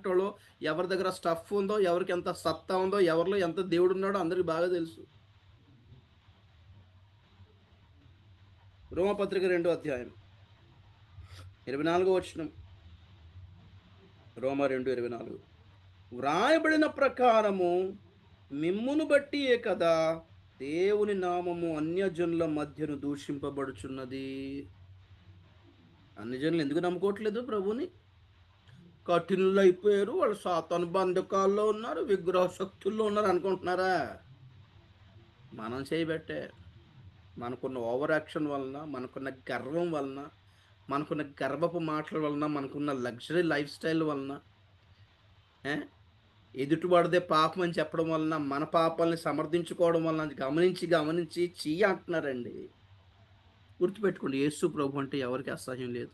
చెప్పేటోళ్ళో, ఎవరి దగ్గర స్టఫ్ ఉందో, ఎవరికి ఎంత సత్తా ఉందో, ఎవరిలో ఎంత దేవుడున్నాడో అందరికి బాగా తెలుసు. రోమపత్రిక 2 అధ్యాయం 24 వచనం. రోమా 2:24. వ్రాయబడిన ప్రకారము మిమ్మును బట్టియే కదా దేవుని నామము అన్యజనుల మధ్యను దూషింపబడుచున్నది. అన్యజనులు ఎందుకు నమ్ముకోవట్లేదు ప్రభువుని? కఠినులైపోయారు. వాళ్ళు సాతాను బంధకాల్లో ఉన్నారు. విగ్రహ శక్తుల్లో ఉన్నారు అనుకుంటున్నారా? మనం చేయబట్టే. మనకున్న ఓవర్ యాక్షన్ వలన, మనకున్న గర్వం వలన, మనకున్న గర్వపు మాటల వలన, మనకున్న లగ్జరీ లైఫ్ స్టైల్ వలన, ఆ! ఎదుటివాడిదే పాపం అని చెప్పడం వలన, మన పాపాల్ని సమర్థించుకోవడం వలన గమనించి, గమనించి ఛీ అంటున్నారండి. గుర్తుపెట్టుకోండి, యేసు ప్రభు అంటే ఎవరికీ అసహ్యం లేదు.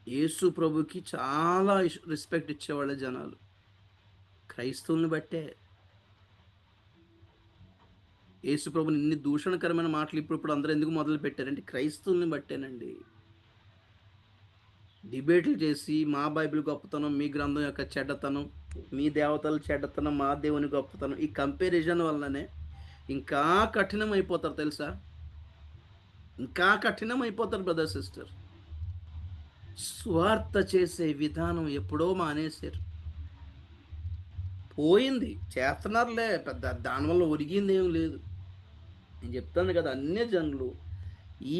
యేసు ప్రభుకి చాలా రెస్పెక్ట్ ఇచ్చేవాళ్ళే జనాలు. క్రైస్తవుల్ని బట్టే. యేసు ప్రభుని ఇన్ని దూషణకరమైన మాటలు ఇప్పుడిప్పుడు అందరూ ఎందుకు మొదలుపెట్టారంటే క్రైస్తవుల్ని బట్టేనండి. డిబేట్లు చేసి మా బైబిల్ గొప్పతనం, మీ గ్రంథం యొక్క చెడ్డతనం, మీ దేవతల చెడ్డతనం, మా దేవుని గొప్పతనం, ఈ కంపారిజన్ వల్లనే ఇంకా కఠినమైపోతారు తెలుసా? ఇంకా కఠినమైపోతారు బ్రదర్, సిస్టర్. స్వార్థ చేసే విధానం ఎప్పుడో మానేశారు. పోయింది. చేస్తున్నారులే, పెద్ద దానివల్ల ఒరిగిందేం లేదు. నేను చెప్తాను కదా! అన్యజనులు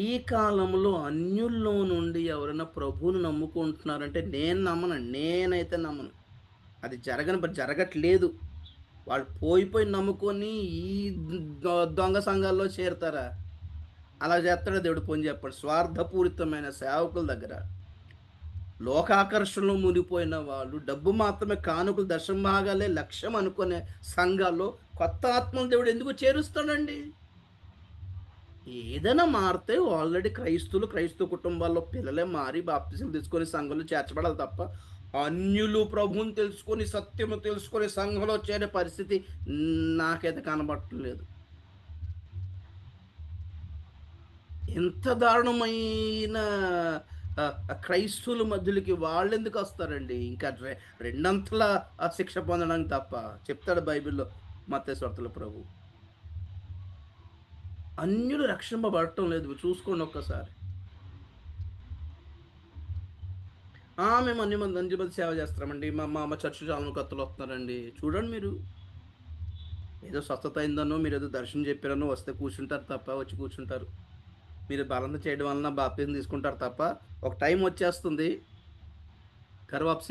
ఈ కాలంలో అన్యుల్లో నుండి ఎవరైనా ప్రభువుని నమ్ముకుంటున్నారంటే నేను నమ్మనండి. నేనైతే నమ్మను. అది జరగని పని, జరగట్లేదు. వాళ్ళు పోయి నమ్ముకొని ఈ దొంగ సంఘాల్లో చేరతారా? అలా చేస్తాడా దేవుడు పోనీ చెప్పండి. స్వార్థపూరితమైన సేవకుల దగ్గర, లోకాకర్షణలో మునిగిపోయిన వాళ్ళు, డబ్బు మాత్రమే కానుకలు, దశంభాగాలే లక్ష్యం అనుకునే సంఘాల్లో కొత్త ఆత్మలు దేవుడు ఎందుకు చేరుస్తాడండి? ఏదైనా మారితే ఆల్రెడీ క్రైస్తవులు, క్రైస్తవ కుటుంబాల్లో పిల్లలే మారి బాప్తిసం తీసుకొని సంఘంలో చేర్చబడాలి తప్ప, అన్యులు ప్రభువుని తెలుసుకొని, సత్యము తెలుసుకొని సంఘంలో చేరే పరిస్థితి నాకైతే కనబడట్లేదు. ఎంత దారుణమైన క్రైస్తవుల మధ్యలోకి వాళ్ళెందుకొస్తారండి? ఇంకా రెండంతల శిక్ష పొందడానికి తప్ప. చెప్తాడు బైబిల్‌లో మత్తయి సువార్తలో ప్రభు. అన్యులు రక్షింపబడటం లేదు. చూసుకోండి ఒక్కసారి. మేము అన్ని మంది సేవ చేస్తామండి. మా మా మా చర్చ్‌కి చాలా మంది కొత్తోళ్ళొస్తున్నారండి. చూడండి మీరు. ఏదో స్వస్థత అయిందనో, మీరేదో దర్శనం చెప్పారనో వస్తే కూర్చుంటారు తప్ప, వచ్చి కూర్చుంటారు. మీరు బలవంతం చేయడం వలన బాప్తిసం తీసుకుంటారు తప్ప, ఒక టైం వచ్చేస్తుంది. కరువాప్స్